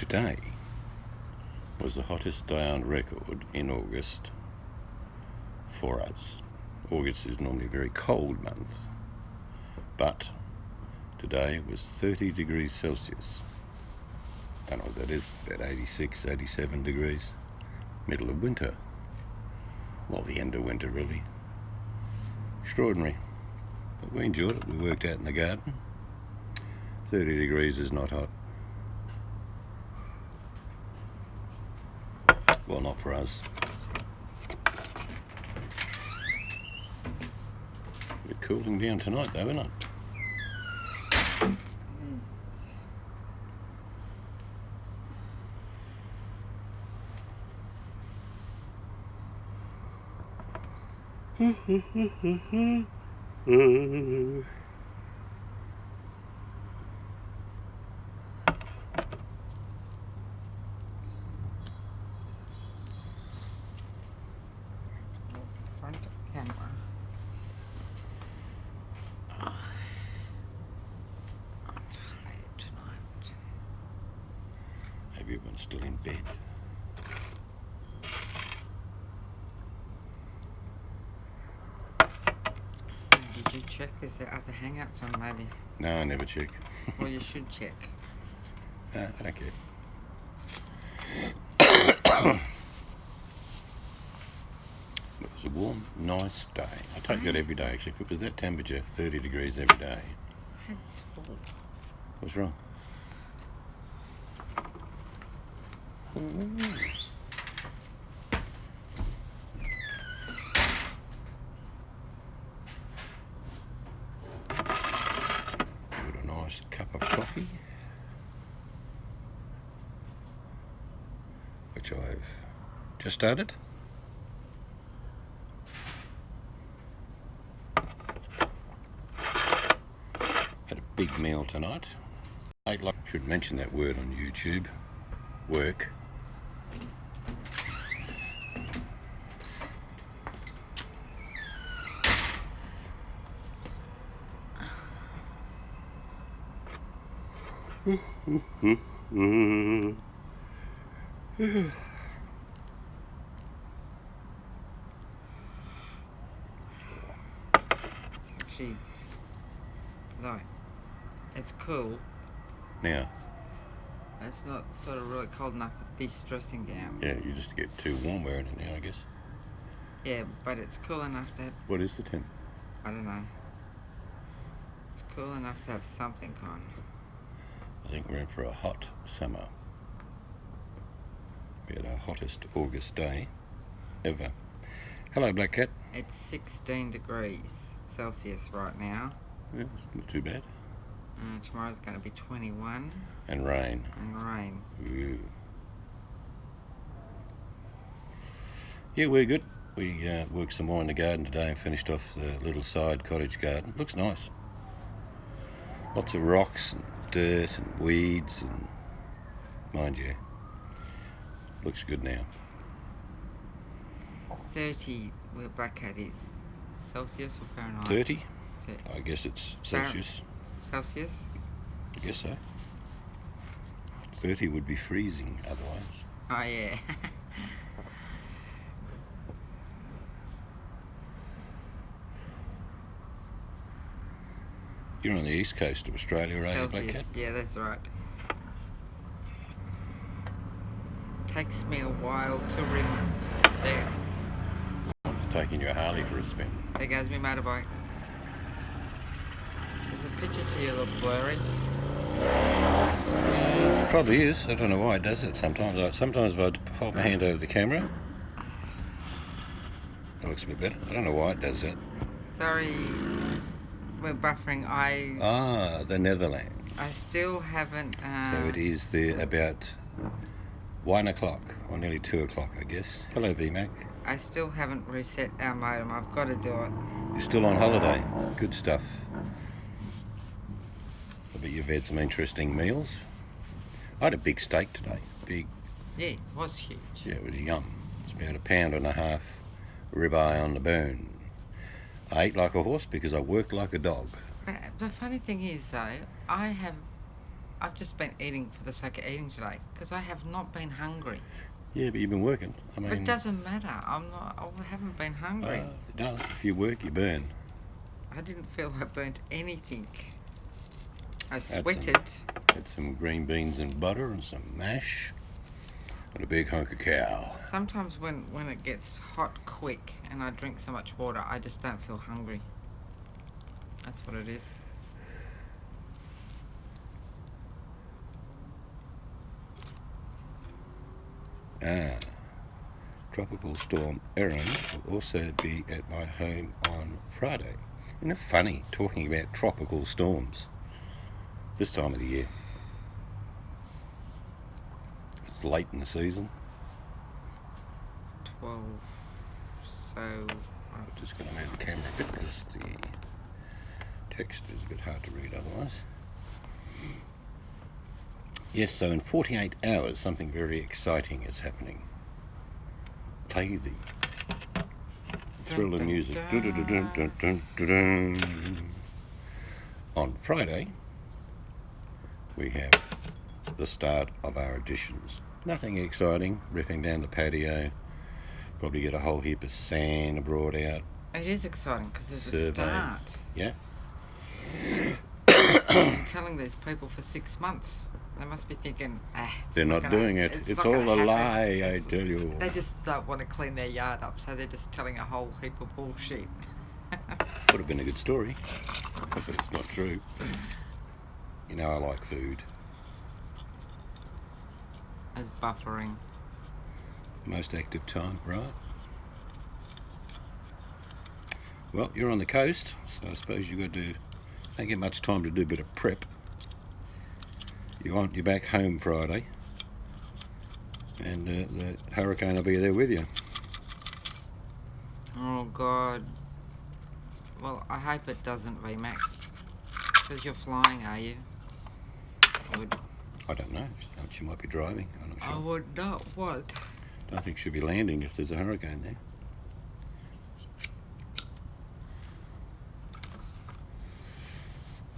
Today was the hottest day on record in August for us. August is normally a very cold month, but today was 30 degrees Celsius. Don't know what that is, about 86, 87 degrees. Middle of winter. Well, the end of winter, really. Extraordinary. But we enjoyed it. We worked out in the garden. 30 degrees is not hot. Well, not for us. We're cooling down tonight, though, isn't it? Front camera. I'm tired tonight. Everyone's still in bed. Did you check? Is there other hangouts on maybe? No, I never check. Well, you should check. I don't care. It was a warm, nice day. I take that every day, actually. If it was that temperature, 30 degrees every day. It's full. What's wrong? Got a nice cup of coffee, which I've just started. Had a big meal tonight. I should mention that word on YouTube. Work. Actually, though, it's cool. Now, It's not sort of really cold enough for this dressing gown. yeah, you just get too warm wearing it now, I guess. Yeah, but it's cool enough to have, What is the temp? I don't know. It's cool enough to have something on. I think we're in for a hot summer. We had our hottest August day ever. Hello, Black Cat. It's 16 degrees Celsius right now. Yeah, it's not too bad. Tomorrow's going to be 21 And rain. and rain. Ooh. Yeah, we're good. We worked some more in the garden today and finished off the little side cottage garden. Looks nice. Lots of rocks and dirt and weeds and, mind you, looks good now. 30 where Black Cat is. Celsius or Fahrenheit? 30? Thir- I guess it's Celsius. Celsius? I guess so. 30 would be freezing otherwise. Oh yeah. You're on the east coast of Australia, are you, Black Celsius. Cat? Yeah, that's right. Takes me a while to rim there. Taking your Harley for a spin. There goes my motorbike. There's a picture to you look blurry. Probably is. I don't know why it does it sometimes. Sometimes if I hold my hand over the camera, it looks a bit better. I don't know why it does that. Sorry, we're buffering. The Netherlands. I still haven't. So it is there about 1 o'clock, or nearly 2 o'clock, I guess. Hello, VMAC. I still haven't reset our modem. I've got to do it. You're still on holiday. Good stuff. I bet you've had some interesting meals. I had a big steak today. Big. Yeah, it was huge. Yeah, it was yum. It's about 1.5 pounds ribeye on the bone. I ate like a horse because I worked like a dog. The funny thing is, though, I have I've just been eating for the sake of eating today because I have not been hungry. Yeah, but you've been working. I mean, But it doesn't matter. I haven't been hungry. It does. If you work, you burn. I didn't feel I burnt anything. I sweated. Had some green beans and butter and some mash and a big hunk of cow. Sometimes when it gets hot quick and I drink so much water, I just don't feel hungry. That's what it is. Tropical Storm Erin will also be at my home on Friday. Isn't it funny talking about tropical storms this time of the year? It's late in the season. 12. So I'm just going to move the camera a bit because the text is a bit hard to read otherwise. Yes, so in 48 hours something very exciting is happening. Play the thriller music. On Friday we have the start of our auditions. Nothing exciting, ripping down the patio, probably get a whole heap of sand brought out. it is exciting because there's Surveys. a start. Yeah. I'm telling these people for 6 months. They must be thinking, They're not doing it. It's all a lie, I tell you. They just don't want to clean their yard up, so they're just telling a whole heap of bullshit. Would have been a good story, but it's not true. You know, I like food. As buffering. Most active time, right? Well, you're on the coast, so I suppose you've got to don't get much time to do a bit of prep. You're back home Friday, and the hurricane will be there with you. Oh God. Well, I hope it doesn't, VMAC. Because you're flying, are you? I don't know. She might be driving. I'm not sure. I would not want. I don't think she'll be landing if there's a hurricane there.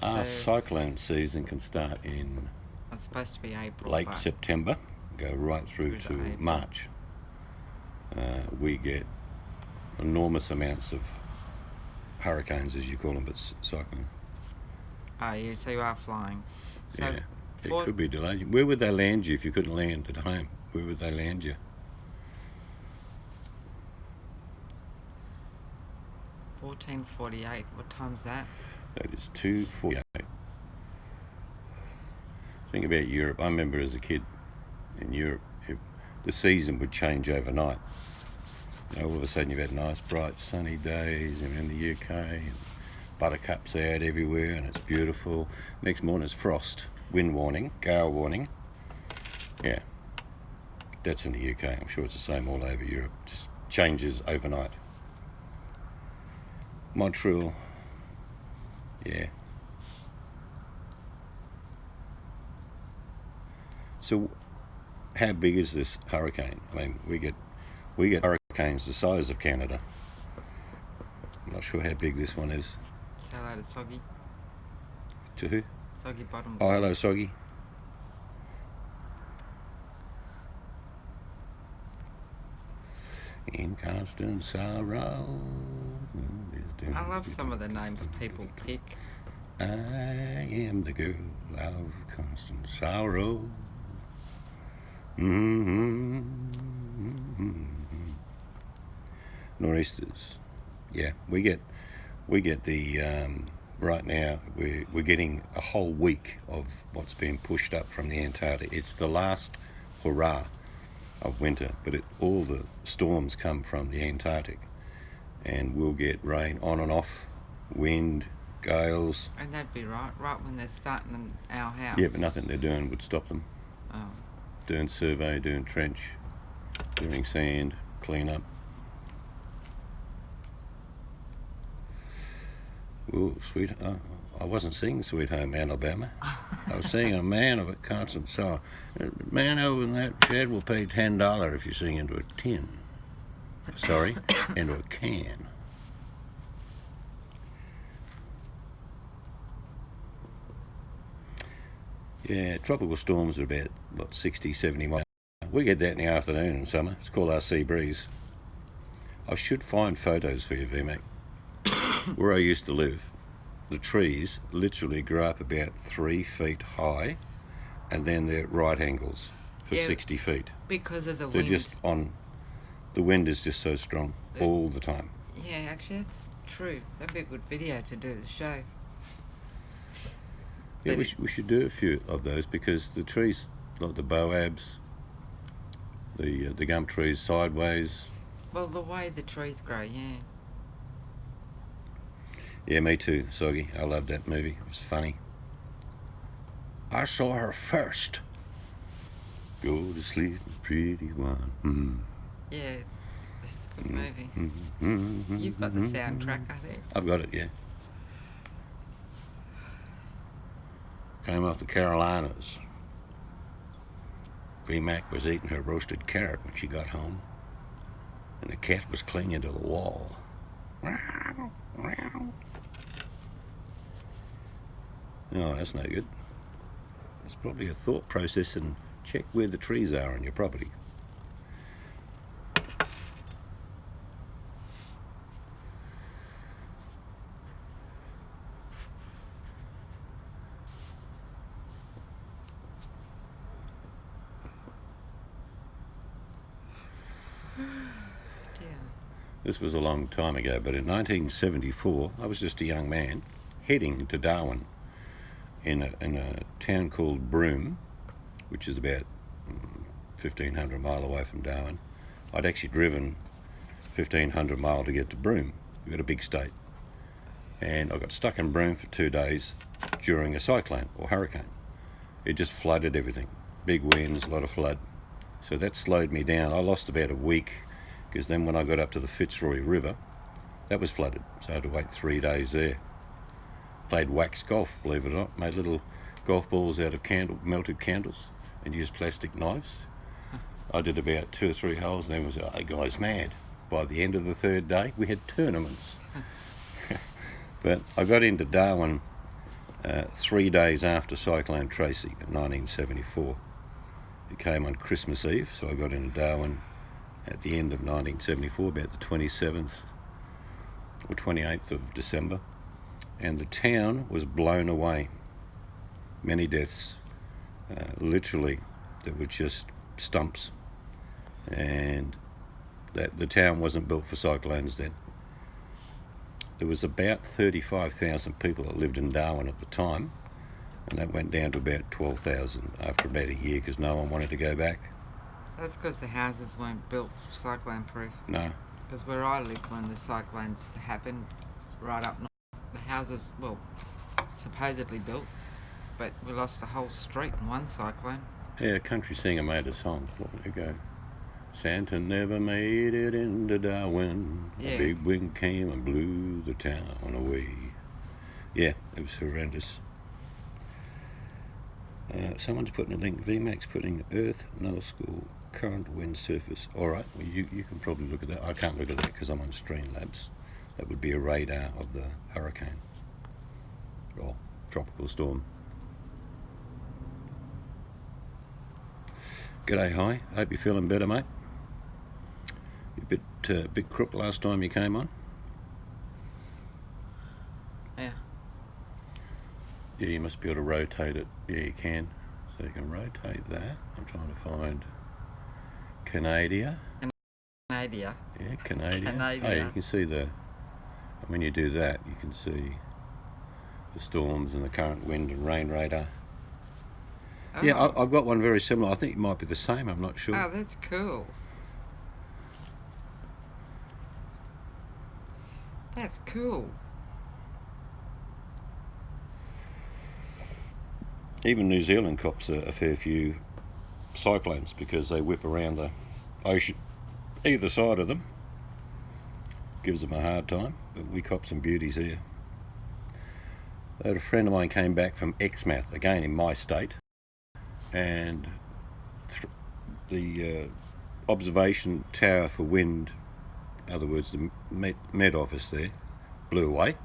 Our cyclone season can start in It's supposed to be April. late September, go right through to March. We get enormous amounts of hurricanes, as you call them, but cyclone. Oh, yeah, so you are flying. So Yeah, it could be delayed. Where would they land you if you couldn't land at home? Where would they land you? 14:48. What time's that? That is 2:48. Think about Europe. I remember as a kid in Europe, the season would change overnight. You know, all of a sudden you've had nice, bright, sunny days, and in the UK, and buttercups out everywhere, and it's beautiful. Next morning it's frost, wind warning, gale warning. Yeah, that's in the UK. I'm sure it's the same all over Europe. Just changes overnight. Montreal, yeah. So, how big is this hurricane? I mean, we get hurricanes the size of Canada. I'm not sure how big this one is. Say hello to Soggy. To who? Soggy Bottom. Oh, hello, Soggy. In constant sorrow. I love some of the names people pick. I am the girl of constant sorrow. Mm-hmm. Nor'easters. Yeah, we get the right now we're getting a whole week of what's been pushed up from the Antarctic. It's the last hurrah of winter, but all the storms come from the Antarctic, and we'll get rain on and off, wind, gales. And that'd be right when they're starting in our house. Yeah, but nothing they're doing would stop them. Oh. Doing survey, doing trench, doing sand, clean up. Oh, sweet. I wasn't singing Sweet Home Alabama. I was singing A Man of a Constant Sorrow. A man over in that shed will pay $10 if you sing into a tin. Sorry, into a can. Yeah, tropical storms are about, what, 60, 70 miles. We get that in the afternoon in summer. It's called our sea breeze. I should find photos for you, VMAC. Where I used to live, the trees literally grew up about 3 feet high, and then they're at right angles for 60 feet. Because of the They're wind. just on. The wind is just so strong all the time. Yeah, actually, that's true. That'd be a good video to do the show. Yeah, we should do a few of those, because the trees, like the boabs, the gum trees sideways. Well, the way the trees grow, yeah. Yeah, me too, Soggy. I loved that movie. It was funny. I saw her first. Go to sleep, pretty one. Mm-hmm. Yeah, it's a good movie. You've got the soundtrack, I think. I've got it, yeah. Came off the Carolinas. VMAC was eating her roasted carrot when she got home, and the cat was clinging to the wall. Oh, that's no good. It's probably a thought process, and check where the trees are on your property. This was a long time ago, but in 1974, I was just a young man heading to Darwin in a town called Broome, which is about 1,500 mile away from Darwin. I'd actually driven 1,500 mile to get to Broome. We've got a big state. And I got stuck in Broome for 2 days during a cyclone or hurricane. It just flooded everything. Big winds, a lot of flood. So that slowed me down. I lost about a week, because then when I got up to the Fitzroy River, that was flooded. So I had to wait 3 days there. Played wax golf, believe it or not. Made little golf balls out of melted candles and used plastic knives. I did about 2 or 3 holes, and then was like, "Hey guys, mad." By the end of the 3rd day, we had tournaments. But I got into Darwin 3 days after Cyclone Tracy in 1974. It came on Christmas Eve, so I got into Darwin at the end of 1974, about the 27th or 28th of December, and the town was blown away. Many deaths. Literally, there were just stumps, and the town wasn't built for cyclones then. There was about 35,000 people that lived in Darwin at the time, and that went down to about 12,000 after about a year, because no one wanted to go back. That's because the houses weren't built cyclone proof. No. Because where I lived when the cyclones happened, right up north, the houses, well, supposedly built, but we lost a whole street in one cyclone. Yeah, a country singer made a song a while ago. Santa never made it into Darwin. Yeah. A big wind came and blew the town away. Yeah, it was horrendous. Someone's putting a link. VMAC's putting Earth Null School current wind surface. All right, well, you can probably look at that. I can't look at that because I'm on Streamlabs. That would be a radar of the hurricane or tropical storm. G'day, hi. Hope you're feeling better, mate. You're a bit crook last time you came on. Yeah. Yeah, you must be able to rotate it. Yeah, you can. So you can rotate that. I'm trying to find Canada. Canada. Yeah, Canada. Canada. Hey, you can see when you do that, you can see the storms and the current wind and rain radar. Oh. Yeah, I've got one very similar. I think it might be the same. I'm not sure. Oh, that's cool. That's cool. Even New Zealand cops a fair few cyclones because they whip around the ocean either side of them. Gives them a hard time, but we cop some beauties here. I had a friend of mine came back from Exmouth, again in my state, and the observation tower for wind, in other words the Met Office there, blew away.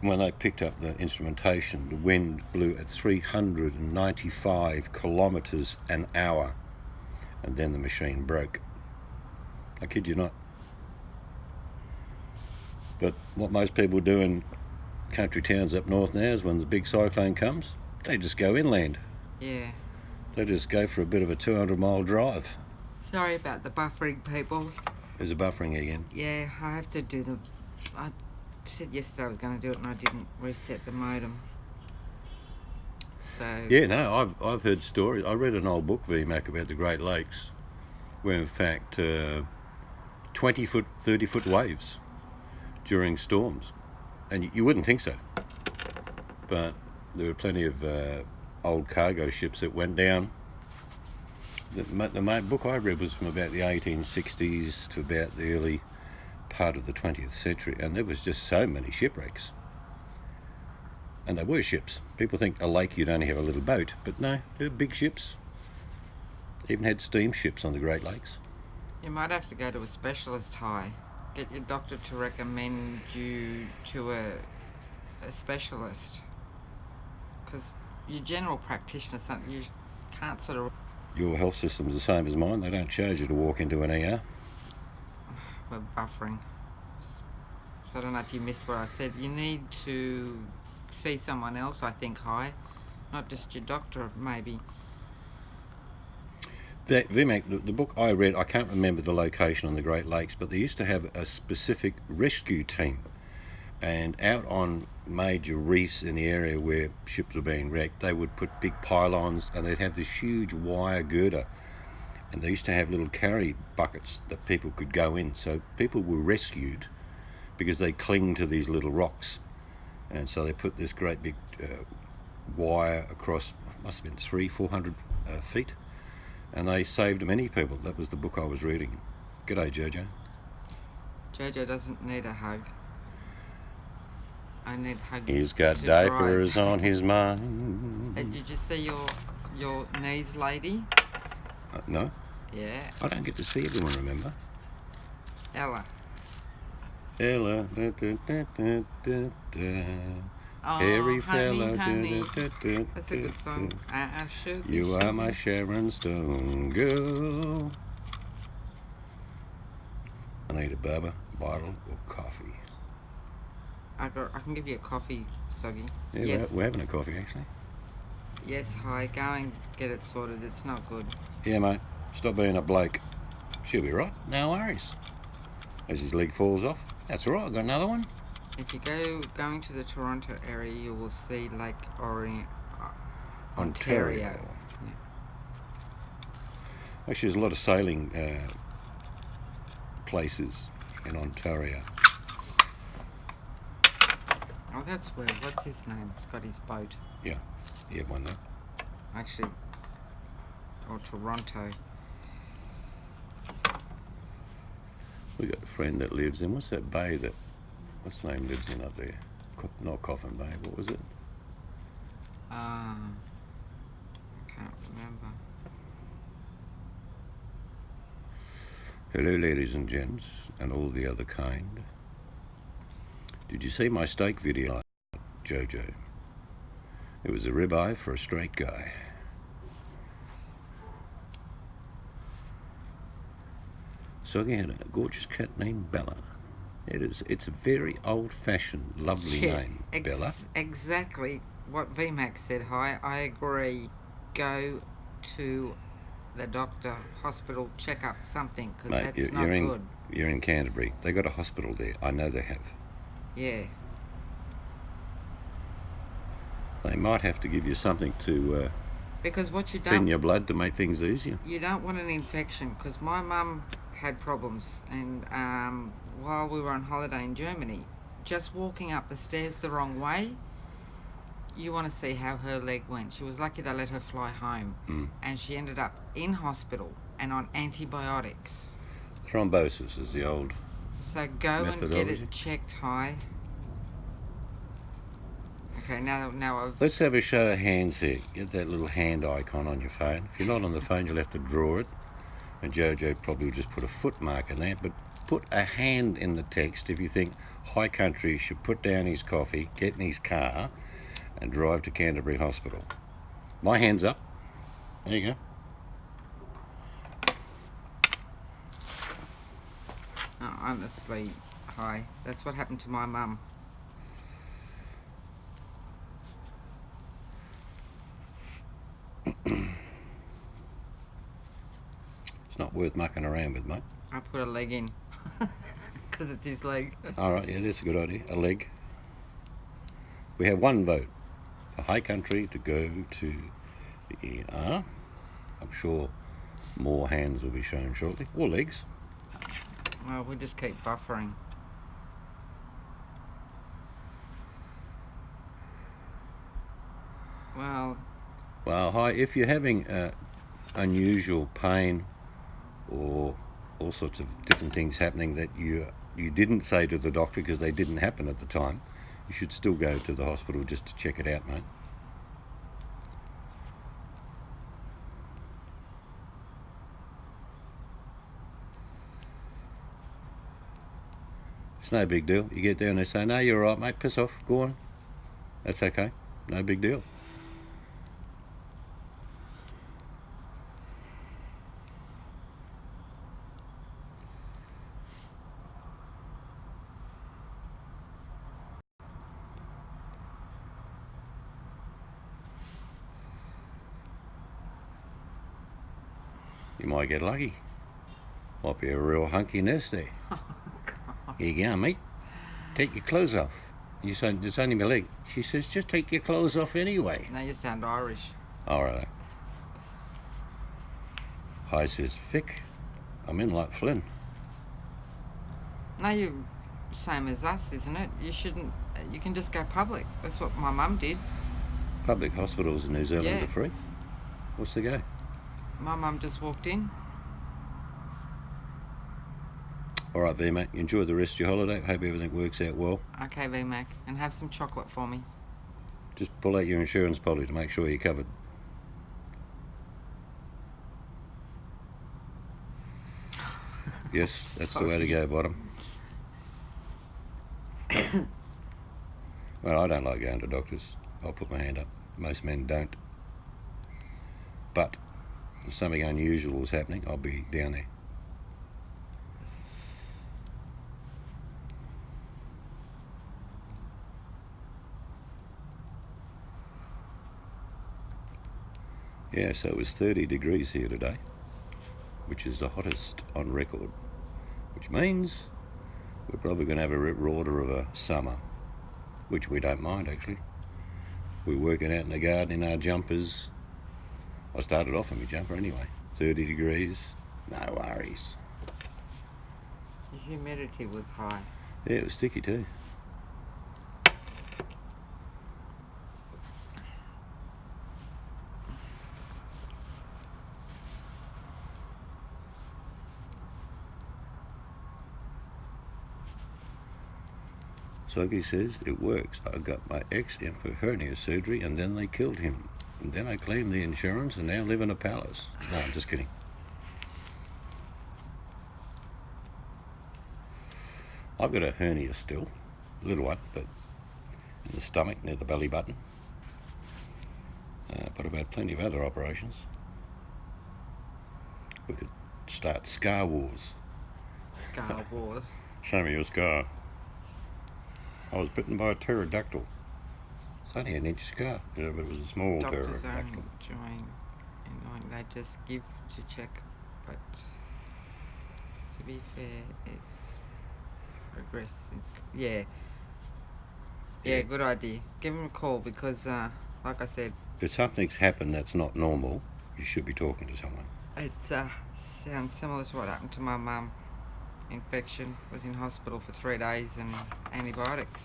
when they picked up the instrumentation, the wind blew at 395 kilometres an hour, and then the machine broke. I kid you not. But what most people do in country towns up north now is when the big cyclone comes, they just go inland. Yeah. They just go for a bit of a 200-mile drive. Sorry about the buffering, people. There's a buffering again. Yeah, I have to do the... I said yesterday I was going to do it and I didn't reset the modem. So... Yeah, no, I've heard stories. I read an old book, VMAC, about the Great Lakes, where in fact 20-foot, 30-foot waves during storms. And you wouldn't think so. But there were plenty of old cargo ships that went down. The main book I read was from about the 1860s to about the early part of the 20th century, and there was just so many shipwrecks. And they were ships. People think a lake you'd only have a little boat, but no, they were big ships. Even had steamships on the Great Lakes. You might have to go to a specialist, Hi. Get your doctor to recommend you to a specialist. Because your general practitioner, you can't sort of... Your health system's the same as mine. They don't charge you to walk into an ER. We're buffering. So I don't know if you missed what I said. You need to see someone else, I think, Hi. Not just your doctor, maybe. VMAC, the book I read, I can't remember the location on the Great Lakes, but they used to have a specific rescue team. And out on major reefs in the area where ships were being wrecked, they would put big pylons and they'd have this huge wire girder. And they used to have little carry buckets that people could go in. So people were rescued because they cling to these little rocks. And so they put this great big wire across, must have been 400 feet. And they saved many people. That was the book I was reading. G'day, Jojo. Jojo doesn't need a hug. I need hugs. He's got to diapers drive. on his mind. Did you see your knees, lady? No, Yeah. I don't get to see everyone, remember? Ella. Ella, da, da, da, da, da, da. Oh, Hairy honey, fella, honey. da, da, da, da, That's a good song. Sugar, You sugar. are my Sharon Stone girl. I need a bubba, bottle, or coffee. I can give you a coffee, Soggy. Yeah, Yes. we're having a coffee actually. Yes, Hi. Go and get it sorted. It's not good. Yeah, mate. Stop being a bloke. She'll be right. No worries. As his leg falls off. That's all right. I've got another one. If you going to the Toronto area, you will see Lake Ontario. Yeah. Actually, there's a lot of sailing places in Ontario. Oh, that's where. What's his name? He's got his boat. Yeah, you have one there. Actually, or Toronto. We got a friend that lives in, what's that bay that, what's the name lives in up there? Not Coffin Bay, what was it? I can't remember. Hello, ladies and gents, and all the other kind. Did you see my steak video, Jojo? It was a ribeye for a straight guy. Soggy had a gorgeous cat named Bella. It's a very old-fashioned, lovely name, Bella. Exactly what VMAX said, Hi. I agree. Go to the doctor, hospital, check up, something, because that's not good. You're in Canterbury. They got a hospital there. I know they have. Yeah. They might have to give you something to because what you thin don't, your blood to make things easier. you don't want an infection, because my mum had problems, and while we were on holiday in Germany, just walking up the stairs the wrong way, you want to see how her leg went. She was lucky they let her fly home, and she ended up in hospital and on antibiotics. Thrombosis is the old So go and get methodology. it checked, Hi. Okay, now I've... Let's have a show of hands here. Get that little hand icon on your phone. If you're not on the phone, you'll have to draw it. And Jojo probably will just put a foot mark in there. But put a hand in the text if you think, High Country should put down his coffee, get in his car, and drive to Canterbury Hospital. My hand's up. There you go. Oh, honestly, Hi, that's what happened to my mum. It's not worth mucking around with, mate. I put a leg in because it's his leg. All right, yeah, that's a good idea. A leg. We have one vote for High Country to go to the ER. I'm sure more hands will be shown shortly, or legs. Well, we just keep buffering. Well, hi, if you're having unusual pain or all sorts of different things happening that you didn't say to the doctor because they didn't happen at the time, you should still go to the hospital just to check it out, mate. It's no big deal. You get there and they say, no, you're all right, mate, piss off, go on. That's okay, no big deal. You might get lucky. Might be a real hunky nurse there. Oh, God. Here you go, mate. Take your clothes off. You say, it's only my leg. She says, just take your clothes off anyway. Now you sound Irish. All right. Hi says, Vic, I'm in like Flynn. No, you're same as us, isn't it? You can just go public. That's what my mum did. Public hospitals in New Zealand Yeah. are free. What's the go? My mum just walked in. All right, V, mate. Enjoy the rest of your holiday. Hope everything works out well. Okay, VMAC, and have some chocolate for me. Just pull out your insurance policy to make sure you're covered. Yes, that's the way to go, bottom. Well, I don't like going to doctors. I'll put my hand up. Most men don't. But if something unusual is happening, I'll be down there. Yeah, so it was 30 degrees here today, which is the hottest on record, which means we're probably going to have a rip-roarer of a summer, which we don't mind, actually. We're working out in the garden in our jumpers. I started off in my jumper anyway. 30 degrees, no worries. The humidity was high. Yeah, it was sticky too. Sogi says, it works. I got my ex in for hernia surgery and then they killed him. And then I claimed the insurance and now live in a palace. No, I'm just kidding. I've got a hernia still, a little one, but in the stomach near the belly button. But I've had plenty of other operations. We could start scar wars. Scar wars. Show me your scar. I was bitten by a pterodactyl. It's only an inch scar. Yeah, but it was a small Doctors aren't pterodactyl. enjoying. They just give to check, but to be fair, it's regressed. Yeah, Yeah. good idea. Give him a call because, like I said, If something's happened that's not normal, you should be talking to someone. it sounds similar to what happened to my mum. Infection, was in hospital for 3 days and antibiotics.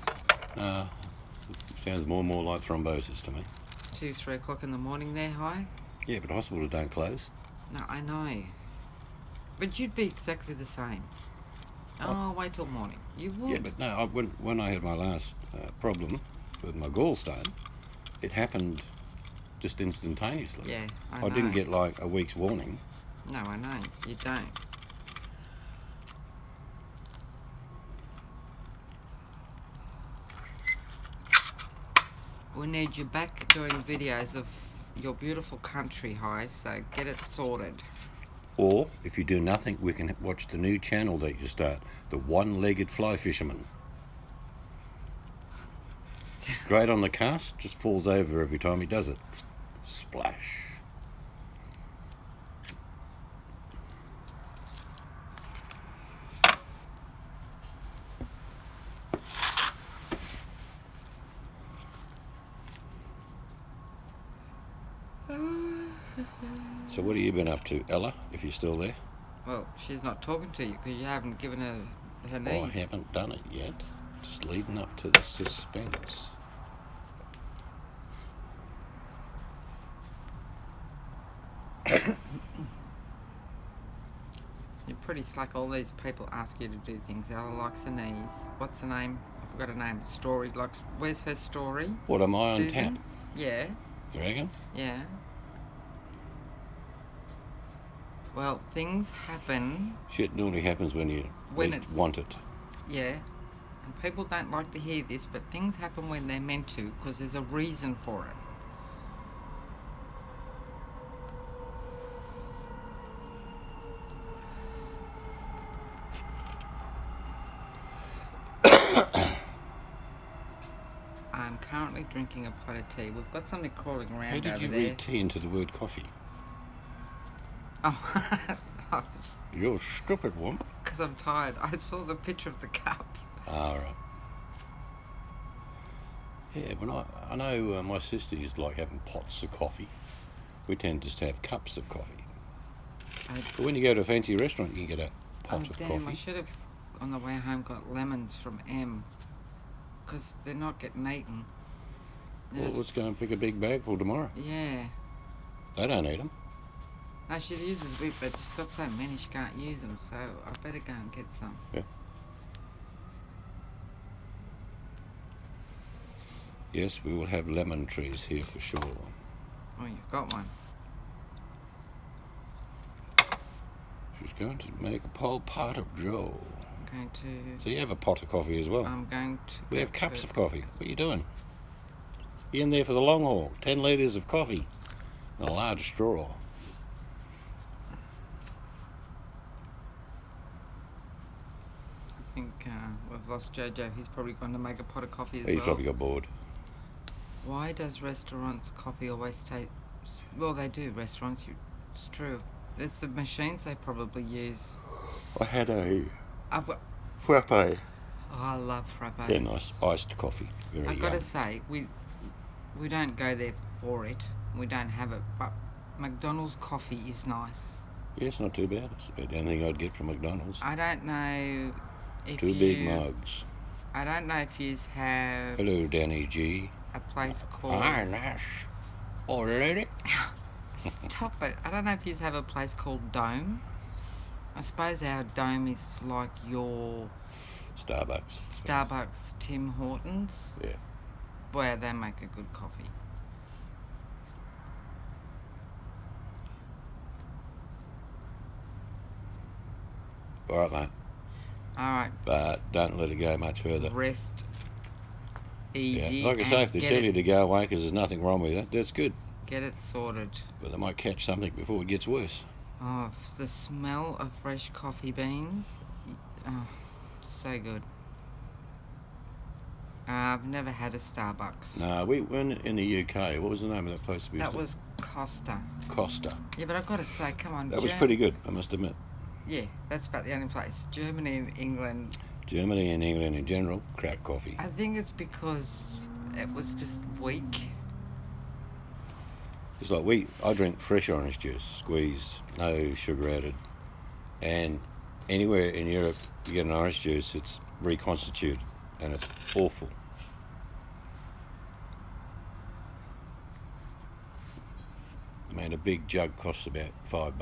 Sounds more and more like thrombosis to me. 2, 3 o'clock in the morning there, Hi. Yeah, but hospitals don't close. No, I know. But you'd be exactly the same. Oh, wait till morning. You would. Yeah, but no, when I had my last problem with my gallstone, it happened just instantaneously. Yeah, I I didn't know. get like a week's warning. No, I know. You don't. We need you back doing videos of your beautiful country, Hi, so get it sorted. Or, if you do nothing, we can watch the new channel that you start, the One-Legged Fly Fisherman. Great on the cast, just falls over every time he does it. Splash. So what have you been up to, Ella, if you're still there? Well, she's not talking to you because you haven't given her Oh, knees. I haven't done it yet. Just leading up to the suspense. You're pretty slack. All these people ask you to do things. Ella likes her knees. What's her name? I forgot her name. Story likes. Where's her story? What, am I on Susan? tap? Yeah. You reckon? Yeah. Well, things happen. Shit normally happens when you When least it's- want it. Yeah. And people don't like to hear this, but things happen when they're meant to because there's a reason for it. I'm currently drinking a pot of tea. We've got something crawling around How did over you there. read tea into the word coffee? Oh, You're a stupid woman. because I'm tired. I saw the picture of the cup. Ah, right. Yeah, when I know my sister used to like having pots of coffee. We tend just to have cups of coffee. But when you go to a fancy restaurant, you can get a pot of Damn, I coffee. should have, on the way home, got lemons from M. Because they're not getting eaten. They're Well, just- let's go and pick a big bag for tomorrow. Yeah. They don't eat them. No, she uses a bit, but she's got so many she can't use them, so I better go and get some. Yeah. Yes, we will have lemon trees here for sure. Oh, you've got one. She's going to make a whole pot of Joe. I'm going to... So you have a pot of coffee as well. I'm going to... We have cups of coffee. What are you doing? You're in there for the long haul. 10 litres of coffee and a large straw. I think we've lost Jojo. He's probably going to make a pot of coffee as He's well. probably got bored. Why does restaurants' coffee always taste... Well, they do, restaurants. It's true. It's the machines they probably use. I had a I've got... frappe. Oh, I love frappes. Yeah, nice iced coffee. Very I've got yum. to say, we don't go there for it. We don't have it, but McDonald's coffee is nice. Yeah, it's not too bad. It's about the only thing I'd get from McDonald's. I don't know if Two big mugs. I don't know if you have Hello, Danny G. a place called... Hi, Nash. Oh, lady. Stop it. I don't know if you have a place called Dome. I suppose our Dome is like your Starbucks. Starbucks, Tim Hortons. Yeah. Where they make a good coffee. All right, mate. Alright, But don't let it go much further. rest Yeah. easy. Like I say, if they and tell get you it, to go away because there's nothing wrong with it, that's good. get it sorted. But they might catch something before it gets worse. Oh, the smell of fresh coffee beans. Oh, so good. I've never had a Starbucks. No, we went in the UK. What was the name of that place? That was Costa. Costa. Yeah, but I've got to say, come on. That was pretty good, I must admit. Yeah, that's about the only place. Germany and England. Germany and England in general, crap coffee. I think it's because it was just weak. It's like I drink fresh orange juice, squeezed, no sugar added. And anywhere in Europe you get an orange juice, it's reconstituted and it's awful. I mean, a big jug costs about $5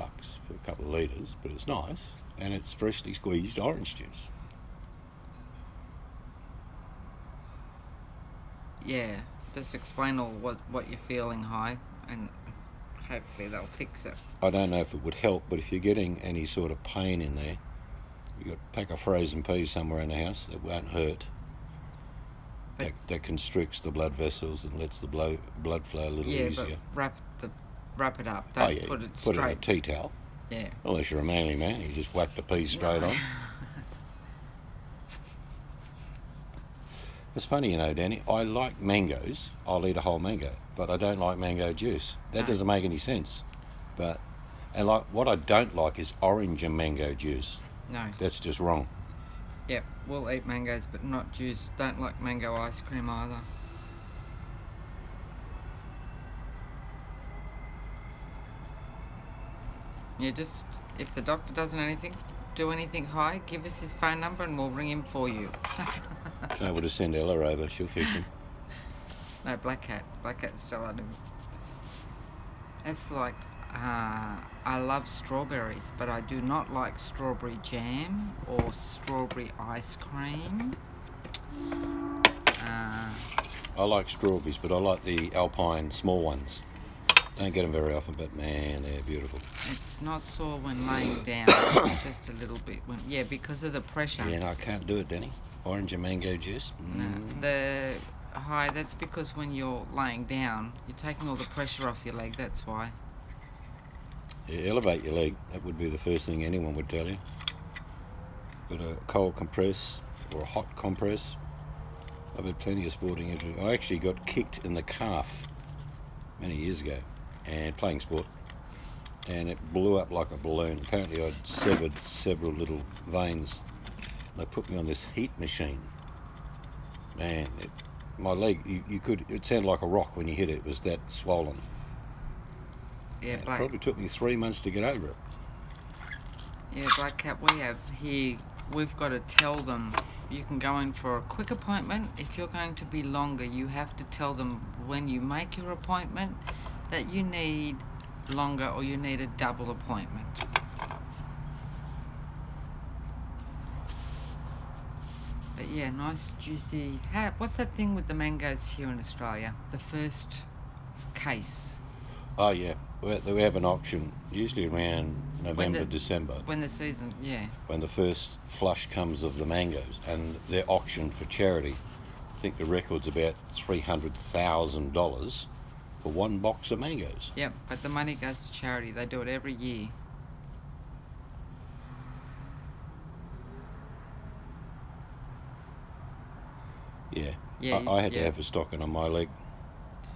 for a couple of litres, but it's nice and it's freshly squeezed orange juice. Yeah, just explain all what you're feeling, Hi, and hopefully they'll fix it. I don't know if it would help, but if you're getting any sort of pain in there, you got a pack of frozen peas somewhere in the house that won't hurt. But that constricts the blood vessels and lets the blood flow a little yeah, easier. but wrap it up. Don't put it straight. Put it in a tea towel. Yeah. Unless you're a manly man, you just whack the peas straight on. It's funny, Danny, I like mangoes. I'll eat a whole mango, but I don't like mango juice. That doesn't make any sense. And what I don't like is orange and mango juice. No. That's just wrong. Yep, we'll eat mangoes, but not juice. Don't like mango ice cream either. Yeah, just if the doctor doesn't do anything high, give us his phone number and we'll ring him for you. Able to send Ella over, she'll fix him. No, Black Cat's still on him. It's like, I love strawberries, but I do not like strawberry jam or strawberry ice cream. I like strawberries, but I like the Alpine small ones. Don't get them very often, but man, they're beautiful. It's not sore when laying down, it's just a little bit because of the pressure. Yeah, no, I can't do it, Danny. Orange and mango juice. No, that's because when you're laying down, you're taking all the pressure off your leg, that's why. Yeah, elevate your leg. That would be the first thing anyone would tell you. Got a cold compress or a hot compress. I've had plenty of sporting injuries. I actually got kicked in the calf many years ago and playing sport, and it blew up like a balloon. Apparently I'd severed several little veins. They put me on this heat machine. Man, my leg, it sounded like a rock when you hit it. It was that swollen. Yeah, It probably took me 3 months to get over it. Yeah, Black Cat, we've got to tell them you can go in for a quick appointment. If you're going to be longer, you have to tell them when you make your appointment that you need longer or you need a double appointment. But yeah, nice juicy. What's that thing with the mangoes here in Australia? The first case. Oh yeah, we have an auction usually around November, December. When the season, yeah. When the first flush comes of the mangoes, and they're auctioned for charity. I think the record's about $300,000 for one box of mangoes. Yep, but the money goes to charity. They do it every year. Yeah. Yeah, I had to have a stocking on my leg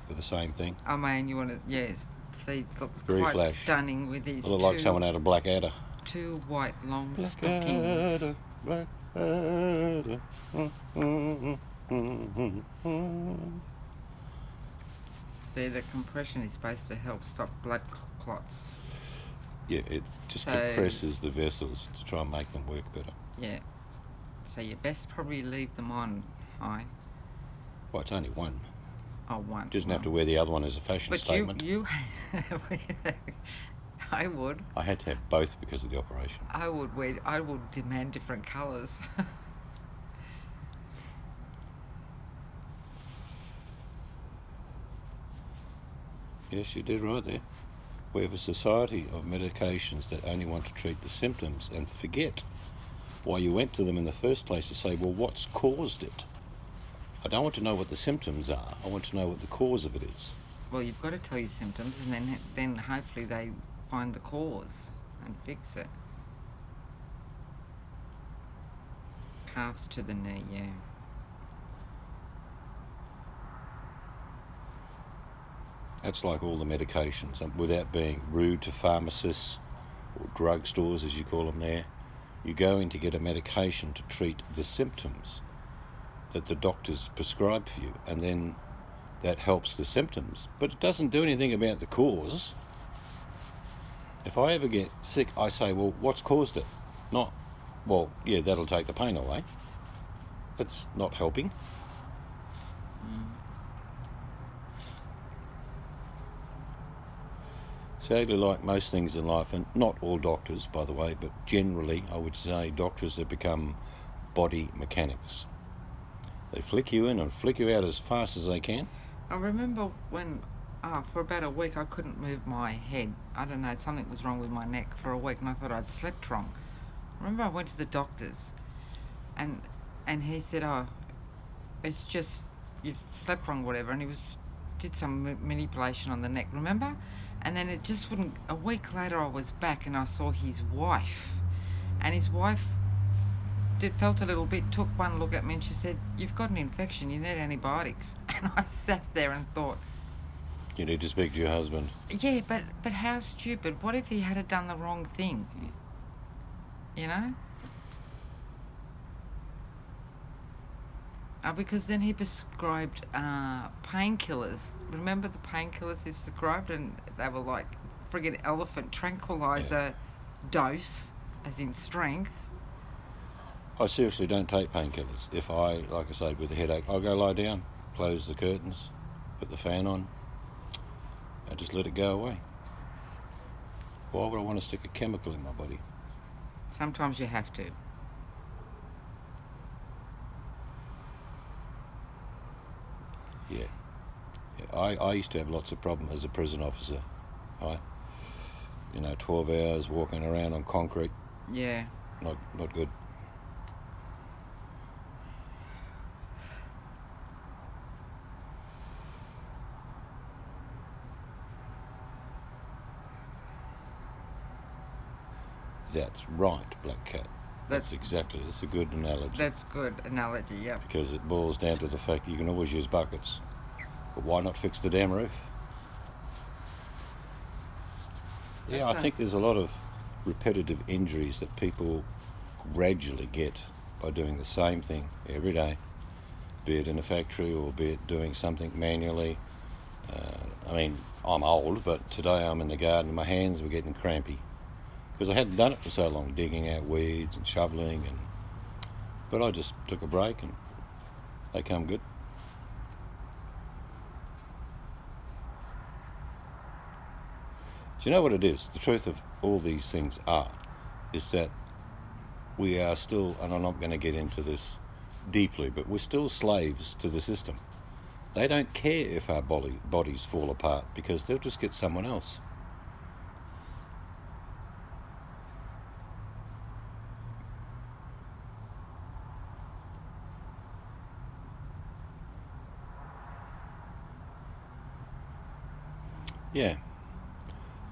for the same thing. Oh man, you want to? Yes, seeds looks Very quite flash. stunning with these. I look like someone had a Blackadder. Two white long stockings. Blackadder. See, the compression is supposed to help stop blood clots. Yeah, it just compresses the vessels to try and make them work better. Yeah. So you best probably leave them on high. Well, it's only one. Oh, one. Doesn't have to wear the other one as a fashion statement. But you I would. I had to have both because of the operation. I would demand different colours. Yes, you did right there. We have a society of medications that only want to treat the symptoms and forget why you went to them in the first place to say, well, what's caused it? I don't want to know what the symptoms are. I want to know what the cause of it is. Well, you've got to tell your symptoms, and then hopefully they find the cause and fix it. Calves to the knee, yeah. That's like all the medications. Without being rude to pharmacists or drugstores, as you call them there, you go in to get a medication to treat the symptoms that the doctors prescribe for you, and then that helps the symptoms, but it doesn't do anything about the cause. If I ever get sick, I say, well, what's caused it? Not, well, yeah, that'll take the pain away. It's not helping. Sadly, like most things in life, and not all doctors, by the way, but generally, I would say doctors have become body mechanics. They flick you in and flick you out as fast as they can. I remember when, for about a week, I couldn't move my head. I don't know, something was wrong with my neck for a week, and I thought I'd slept wrong. I remember I went to the doctor's, and he said, oh, it's just you've slept wrong, whatever, and he did some manipulation on the neck, remember? And then it just wouldn't. A week later, I was back and I saw his wife, and his wife felt a little bit, took one look at me, and she said, "You've got an infection. You need antibiotics." And I sat there and thought, You need to speak to your husband. yeah, but how stupid? What if he had done the wrong thing? You know? Because then he prescribed painkillers. Remember the painkillers he prescribed? And they were like friggin' elephant tranquilizer dose, as in strength. I seriously don't take painkillers. If I, like I say, with a headache, I'll go lie down, close the curtains, put the fan on, and just let it go away. Why would I want to stick a chemical in my body? Sometimes you have to. Yeah. I used to have lots of problems as a prison officer. 12 hours walking around on concrete. Yeah. Not good. That's right, Black Cat. That's a good analogy. That's good analogy, yeah. Because it boils down to the fact you can always use buckets. But why not fix the damn roof? Yeah, I think there's a lot of repetitive injuries that people gradually get by doing the same thing every day, be it in a factory or be it doing something manually. I'm old, but today I'm in the garden and my hands were getting crampy because I hadn't done it for so long, digging out weeds and shoveling. But I just took a break and they come good. Do you know what it is? The truth of all these things is that we are still, and I'm not going to get into this deeply, but we're still slaves to the system. They don't care if our bodies fall apart because they'll just get someone else. Yeah.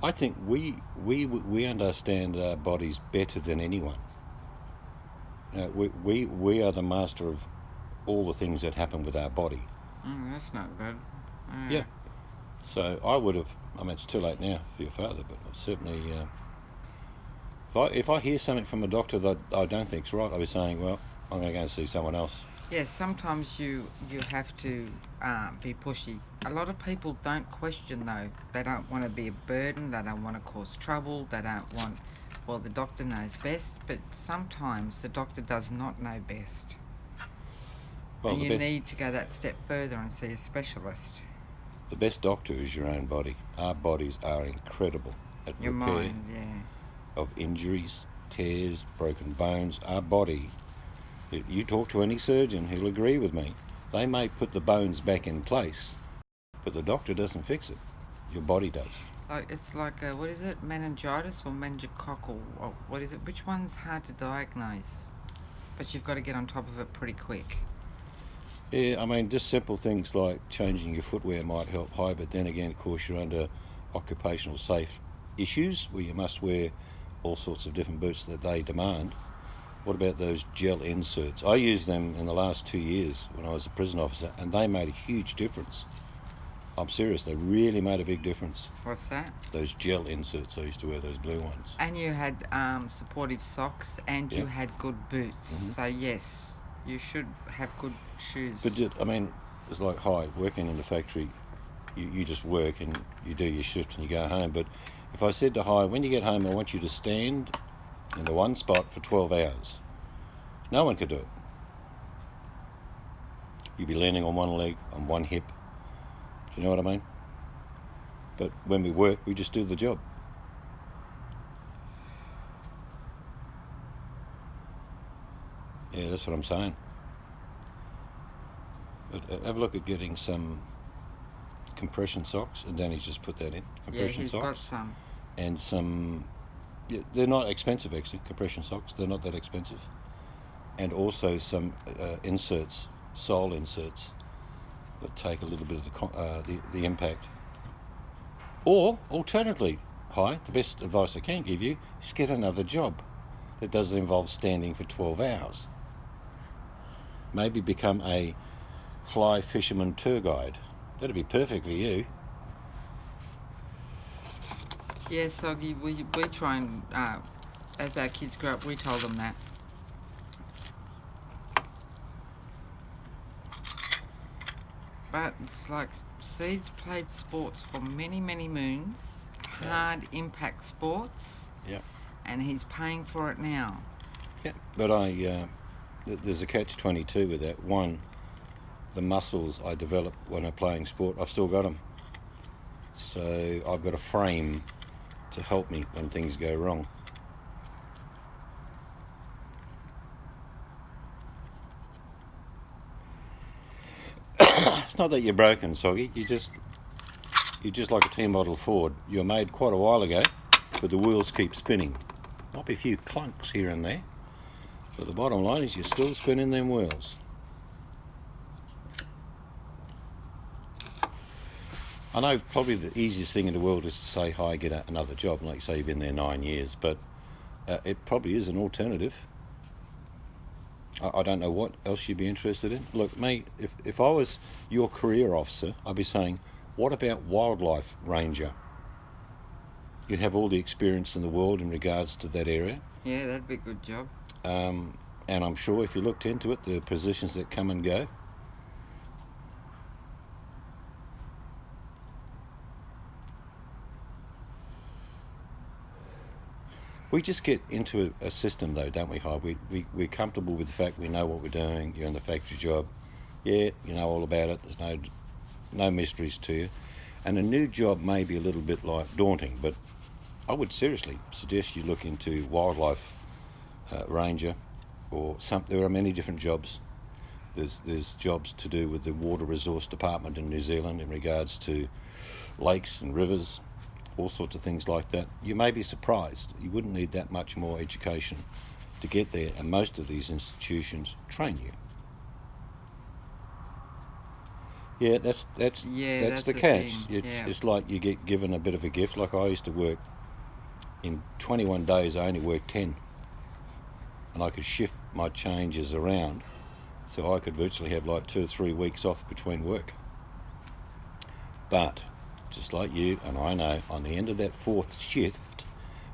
I think we understand our bodies better than anyone. We are the master of all the things that happen with our body. That's not good. Yeah. So I would have. It's too late now for your father, but certainly, if I hear something from a doctor that I don't think's right, I'll be saying, well, I'm going to go and see someone else. Yes, sometimes you have to be pushy. A lot of people don't question though. They don't want to be a burden. They don't want to cause trouble. They don't want. Well, the doctor knows best, but sometimes the doctor does not know best. Well, and you need to go that step further and see a specialist. The best doctor is your own body. Our bodies are incredible at repair of injuries, tears, broken bones. Our body. You talk to any surgeon, he'll agree with me. They may put the bones back in place, but the doctor doesn't fix it. Your body does. It's like what is it, meningitis or meningococcal? Or what is it? Which one's hard to diagnose? But you've got to get on top of it pretty quick. Yeah, just simple things like changing your footwear might help. But then again, of course, you're under occupational safe issues where you must wear all sorts of different boots that they demand. What about those gel inserts? I used them in the last 2 years when I was a prison officer, and they made a huge difference. I'm serious, they really made a big difference. What's that? Those gel inserts. I used to wear those blue ones. And you had supportive socks, and you had good boots. Mm-hmm. So yes, you should have good shoes. But it's like working in the factory, you just work and you do your shift and you go home. But if I said to when you get home, I want you to stand in the one spot for 12 hours. No one could do it. You'd be leaning on one leg, on one hip. Do you know what I mean? But when we work, we just do the job. Yeah, that's what I'm saying. But have a look at getting some compression socks, and Danny's just put that in. Compression socks. Got some. And some. Yeah, they're not expensive actually, compression socks. They're not that expensive. And also some inserts, sole inserts, that take a little bit of the impact. Or, alternatively, the best advice I can give you is get another job that doesn't involve standing for 12 hours. Maybe become a fly fisherman tour guide. That'd be perfect for you. Yeah, Soggy, we try and, as our kids grow up, we told them that. But it's like Seeds played sports for many, many moons, hard impact sports, Yep. and he's paying for it now. Yeah, but there's a catch-22 with that. One, the muscles I developed when I'm playing sport, I've still got them. So I've got a frame to help me when things go wrong. It's not that you're broken, Soggy. You're just like a T-model Ford. You were made quite a while ago, but the wheels keep spinning. Might be a few clunks here and there, but the bottom line is you're still spinning them wheels. I know probably the easiest thing in the world is to say, hi, get another job. Like you say, you've been there 9 years, but it probably is an alternative. I don't know what else you'd be interested in. Look, mate, if I was your career officer, I'd be saying, what about wildlife ranger? You'd have all the experience in the world in regards to that area. Yeah, that'd be a good job. And I'm sure if you looked into it, there are positions that come and go. We just get into a system, though, don't we, Hyde? We're comfortable with the fact we know what we're doing. You're in the factory job. Yeah, you know all about it. There's no mysteries to you. And a new job may be a little bit like daunting, but I would seriously suggest you look into wildlife ranger or there are many different jobs. There's jobs to do with the Water Resource Department in New Zealand in regards to lakes and rivers, all sorts of things like that. You may be surprised. You wouldn't need that much more education to get there, and most of these institutions train you. Yeah, that's the catch. It's like you get given a bit of a gift. Like I used to work in 21 days, I only worked 10, and I could shift my changes around, so I could virtually have like 2 or 3 weeks off between work. But just like you and I know, on the end of that 4th shift,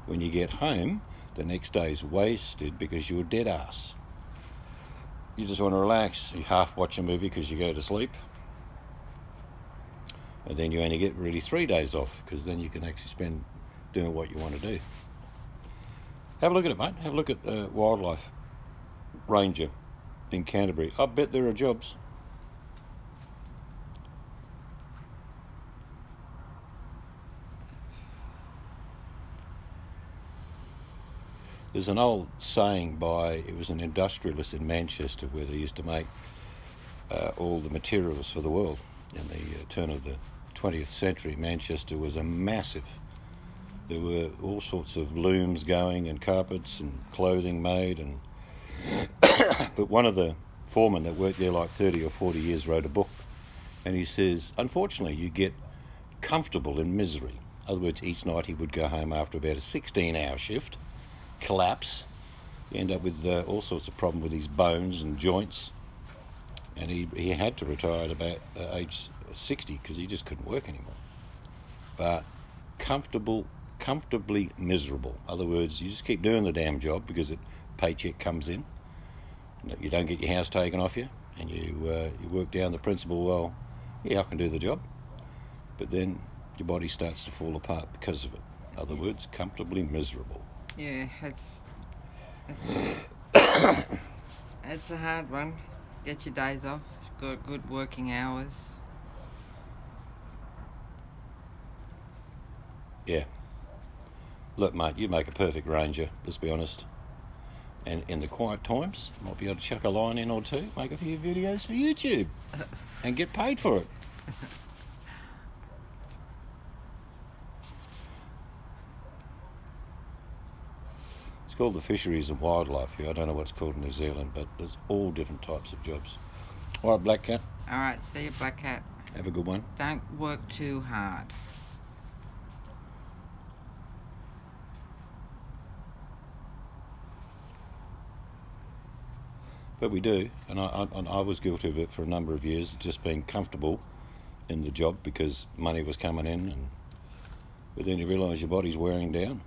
when you get home, the next day's wasted because you're dead ass. You just want to relax. You half watch a movie because you go to sleep, and then you only get really 3 days off because then you can actually spend doing what you want to do. Have a look at it, mate. Have a look at Wildlife Ranger in Canterbury. I bet there are jobs. There's an old saying it was an industrialist in Manchester where they used to make all the materials for the world. In the turn of the 20th century, Manchester was a massive. There were all sorts of looms going and carpets and clothing made, and but one of the foremen that worked there like 30 or 40 years wrote a book, and he says, unfortunately, you get comfortable in misery. In other words, each night he would go home after about a 16-hour shift, collapse, you end up with all sorts of problem with his bones and joints, and he had to retire at about age 60 because he just couldn't work anymore. But comfortably miserable. In other words, you just keep doing the damn job because the paycheck comes in, you don't get your house taken off you, and you work down the principle, well, yeah, I can do the job, but then your body starts to fall apart because of it. In other words, comfortably miserable. Yeah, it's a hard one. Get your days off, got good working hours. Yeah. Look, mate, you make a perfect ranger, let's be honest. And in the quiet times, you might be able to chuck a line in or two, make a few videos for YouTube, and get paid for it. It's called the Fisheries and Wildlife here. I don't know what it's called in New Zealand, but there's all different types of jobs. All right, Black Cat. All right, see you, Black Cat. Have a good one. Don't work too hard. But we do, and I was guilty of it for a number of years, just being comfortable in the job because money was coming in, but then you realise your body's wearing down.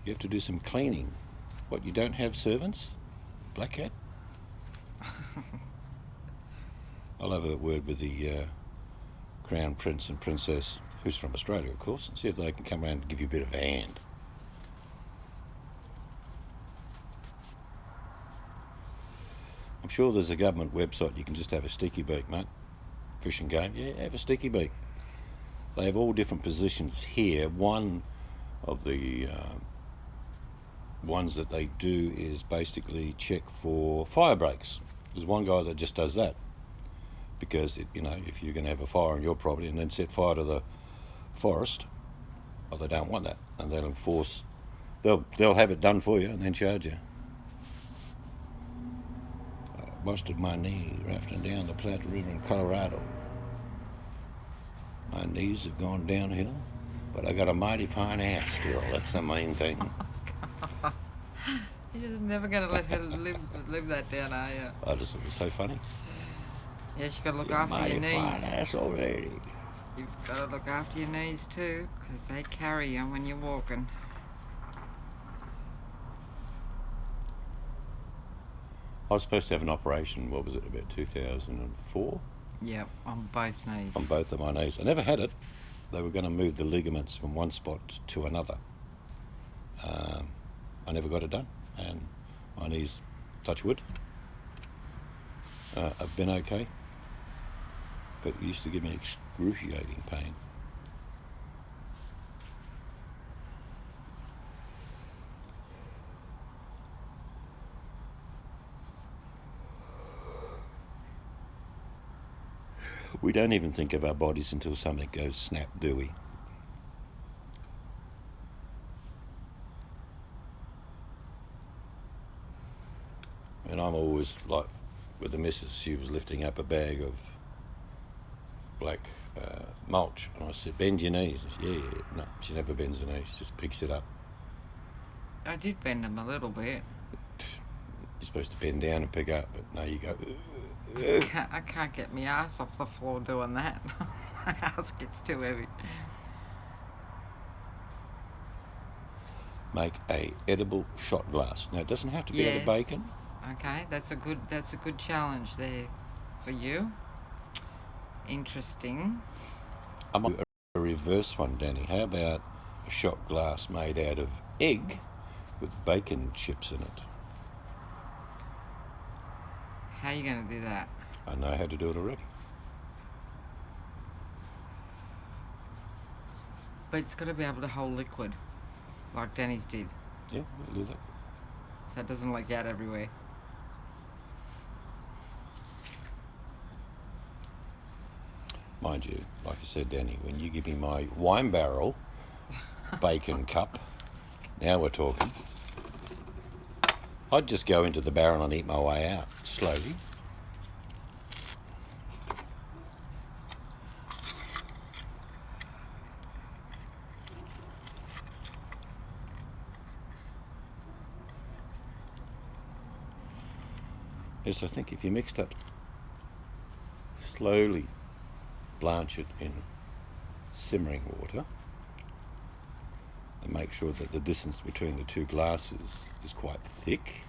You have to do some cleaning. What, you don't have servants, Black Cat? I'll have a word with the Crown Prince and Princess, who's from Australia, of course, and see if they can come around and give you a bit of a hand. I'm sure there's a government website you can just have a sticky beak, mate. Fish and game, yeah, have a sticky beak. They have all different positions here. One of the ones that they do is basically check for fire breaks. There's one guy that just does that because, if you're going to have a fire on your property and then set fire to the forest, well, they don't want that, and they'll have it done for you and then charge you. Busted my knee rafting down the Platte River in Colorado. My knees have gone downhill, but I got a mighty fine ass still. That's the main thing. You're just never going to let her live that down, are you? I just thought it was so funny. Yes, you've got to look after your knees. Mighty fine ass old lady. You've got to look after your knees too, because they carry you when you're walking. I was supposed to have an operation, what was it, about 2004? Yep, on both knees. On both of my knees. I never had it. They were going to move the ligaments from one spot to another. I never got it done, and my knees, touch wood, have been okay, but it used to give me excruciating pain. We don't even think of our bodies until something goes snap, do we? And I'm always like, with the missus, she was lifting up a bag of black mulch, and I said, bend your knees. And she, yeah. No, she never bends her knees, just picks it up. I did bend them a little bit. You're supposed to bend down and pick up, but no, you go. I can't get my ass off the floor doing that. My ass gets too heavy. Make a edible shot glass. Now, it doesn't have to be out of bacon. Okay, that's a good challenge there for you. Interesting. I might do a reverse one, Danny. How about a shot glass made out of egg with bacon chips in it? How are you going to do that? I know how to do it already. But it's got to be able to hold liquid, like Danny's did. Yeah, we'll do that. So it doesn't leak out everywhere. Mind you, like I said, Danny, when you give me my wine barrel bacon cup, now we're talking. I'd just go into the barrel and eat my way out, slowly. Yes, I think if you mixed up, slowly blanch it in simmering water and make sure that the distance between the two glasses is quite thick.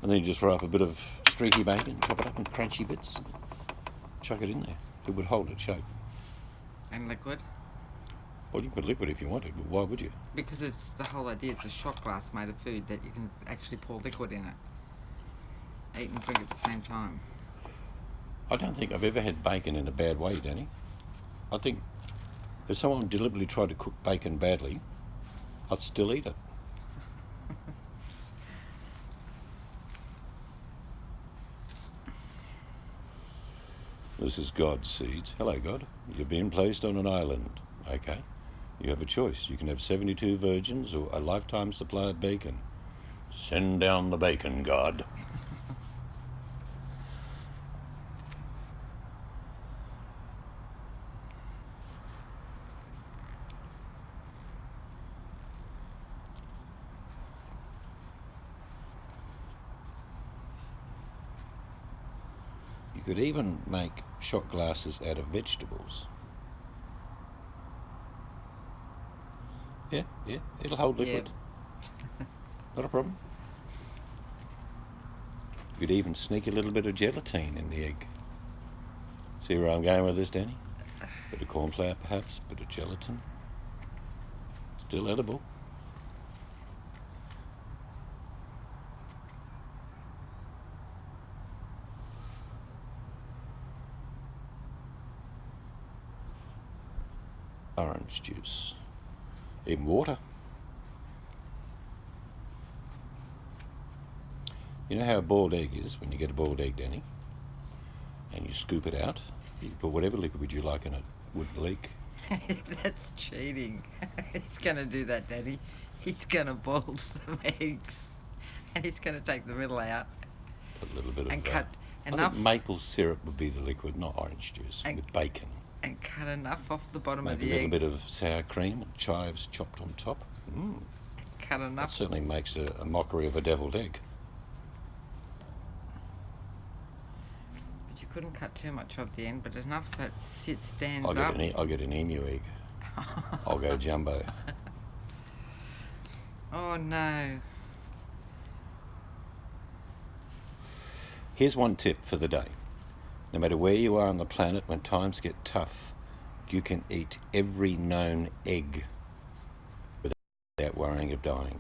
And then you just throw up a bit of streaky bacon, chop it up in crunchy bits, chuck it in there. It would hold its shape. And liquid? Well, you can put liquid if you wanted, but why would you? Because it's the whole idea, it's a shot glass made of food that you can actually pour liquid in it. Eat and drink at the same time. I don't think I've ever had bacon in a bad way, Danny. I think if someone deliberately tried to cook bacon badly, I'd still eat it. This is God's seeds. Hello, God. You've been placed on an island. Okay. You have a choice. You can have 72 virgins or a lifetime supply of bacon. Send down the bacon, God. You could even make shot glasses out of vegetables. Yeah, it'll hold liquid. Not a problem. You could even sneak a little bit of gelatine in the egg. See where I'm going with this, Danny? Bit of corn flour, perhaps, bit of gelatin. Still edible. Orange juice. Even water. You know how a boiled egg is when you get a boiled egg, Danny? And you scoop it out. You can put whatever liquid you like in it. Wouldn't leak. That's cheating. He's going to do that, Daddy. He's going to boil some eggs. And he's going to take the middle out. Put a little bit and of... cut I enough... think maple syrup would be the liquid, not orange juice, with bacon. And cut enough off the bottom of the Maybe a egg. little bit of sour cream and chives chopped on top. Cut That enough. certainly makes a mockery of a deviled egg. But you couldn't cut too much off the end, but enough so it stands I'll up. get an emu egg. I'll go jumbo. Oh no. Here's one tip for the day. No matter where you are on the planet, when times get tough, you can eat every known egg without worrying of dying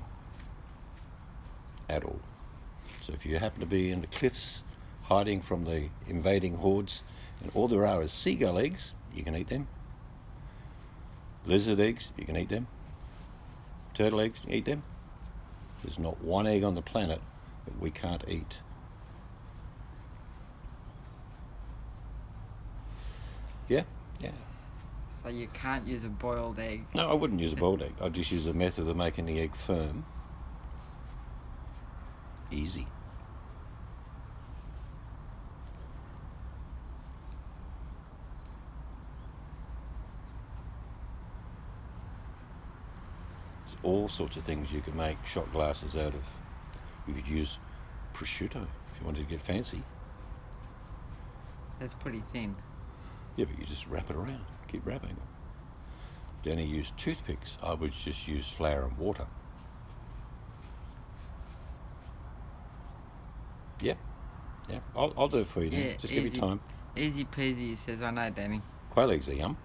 at all. So if you happen to be in the cliffs, hiding from the invading hordes, and all there are is seagull eggs, you can eat them. Lizard eggs, you can eat them. Turtle eggs, you can eat them. There's not one egg on the planet that we can't eat. Yeah. So you can't use a boiled egg. No, I wouldn't use a boiled egg. I'd just use a method of making the egg firm. Easy. There's all sorts of things you could make shot glasses out of. You could use prosciutto if you wanted to get fancy. That's pretty thin. Yeah, but you just wrap it around. Keep wrapping them. Danny used toothpicks. I would just use flour and water. Yeah. I'll do it for you, Danny. Yeah, Just give me time. Easy peasy, he says. I know, Danny. Quail eggs are yum.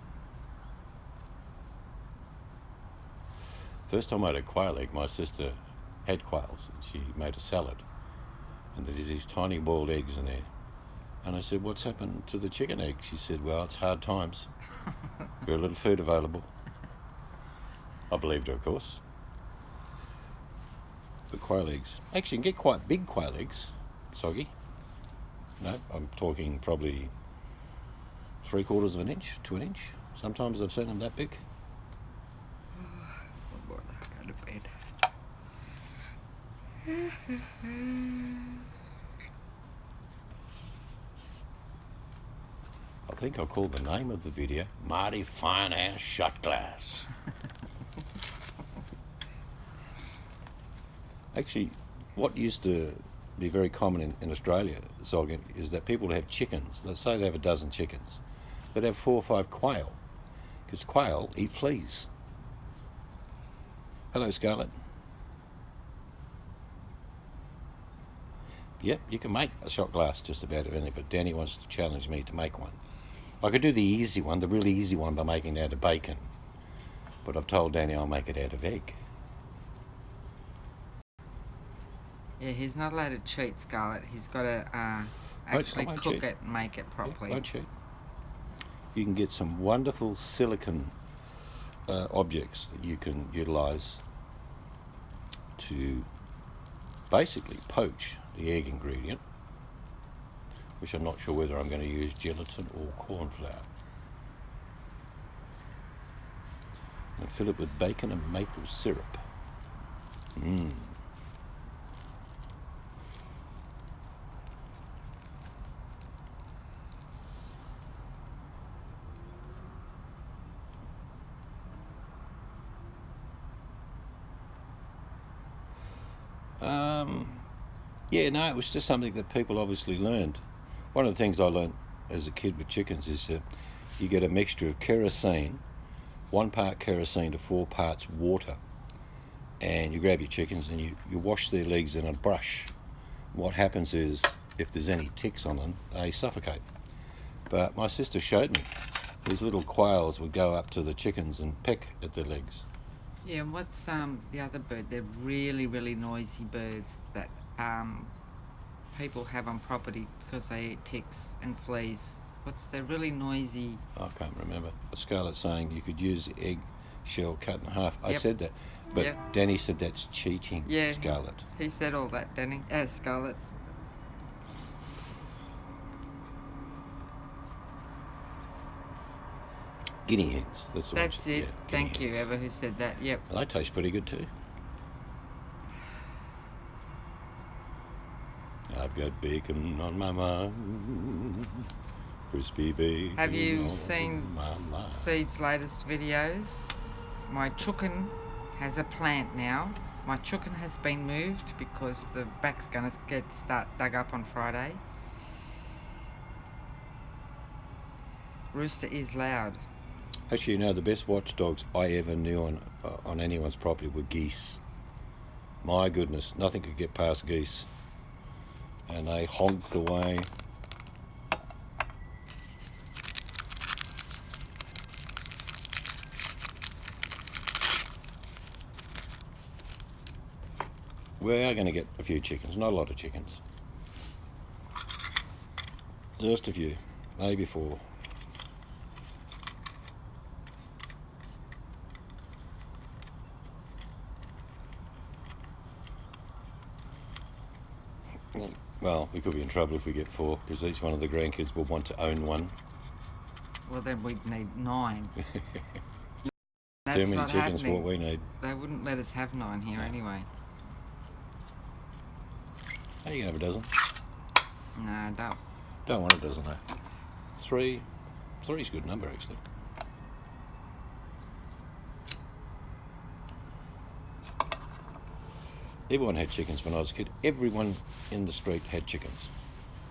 First time I had a quail egg, my sister had quails and she made a salad. And there's these tiny boiled eggs in there. And I said, what's happened to the chicken egg? She said, well, it's hard times. Very little food available. I believed her, of course. The quail eggs. Actually, you can get quite big quail eggs, soggy. No, I'm talking probably 3/4 of an inch to an inch. Sometimes I've seen them that big. Go to bed. I think I'll call the name of the video Mighty Fine Ass Shot Glass. Actually, what used to be very common in Australia, Zog, is that people have chickens. Let's say they have a dozen chickens. They'd have 4 or 5 quail, because quail eat fleas. Hello, Scarlett. Yep, you can make a shot glass just about anything, but Danny wants to challenge me to make one. I could do the easy one, the really easy one, by making it out of bacon. But I've told Danny I'll make it out of egg. Yeah, he's not allowed to cheat, Scarlett. He's got to actually won't cook cheat. it and make it properly. Yeah, won't you? You can get some wonderful silicon objects that you can utilise to basically poach the egg ingredient, which I'm not sure whether I'm going to use gelatin or corn flour. and fill it with bacon and maple syrup. Yeah, no, it was just something that people obviously learned. One of the things I learned as a kid with chickens is you get a mixture of kerosene, 1 part kerosene to 4 parts water, and you grab your chickens and you wash their legs in a brush. What happens is, if there's any ticks on them, they suffocate. But my sister showed me these little quails would go up to the chickens and peck at their legs. Yeah, and what's the other bird? They're really, really noisy birds that people have on property because they eat ticks and fleas. They're really noisy. I can't remember. Scarlett's saying you could use the egg shell cut in half. I Yep. said that, but Yep. Danny said that's cheating, Yeah. Scarlett. He said all that, Danny. Scarlett. Guinea hens. That's the one. That's it. Yeah, Thank guinea you, hens. Eva, who said that. Yep. Well, they taste pretty good too. I've got bacon on my mind, crispy bacon. Have you on seen my mind. Seed's latest videos? My chicken has a plant now. My chicken has been moved because the back's going to start dug up on Friday. Rooster is loud. Actually, you know, the best watchdogs I ever knew on anyone's property were geese. My goodness, nothing could get past geese. And they honked away. We are going to get a few chickens, not a lot of chickens. Just a few, maybe 4. Well, we could be in trouble if we get 4, because each one of the grandkids will want to own one. Well, then we'd need 9. That's Too many not chickens for happening. what we need. They wouldn't let us have 9 here No. anyway. How you can have a dozen? No, I don't. Don't want a dozen, though. 3. 3's a good number, actually. Everyone had chickens when I was a kid. Everyone in the street had chickens.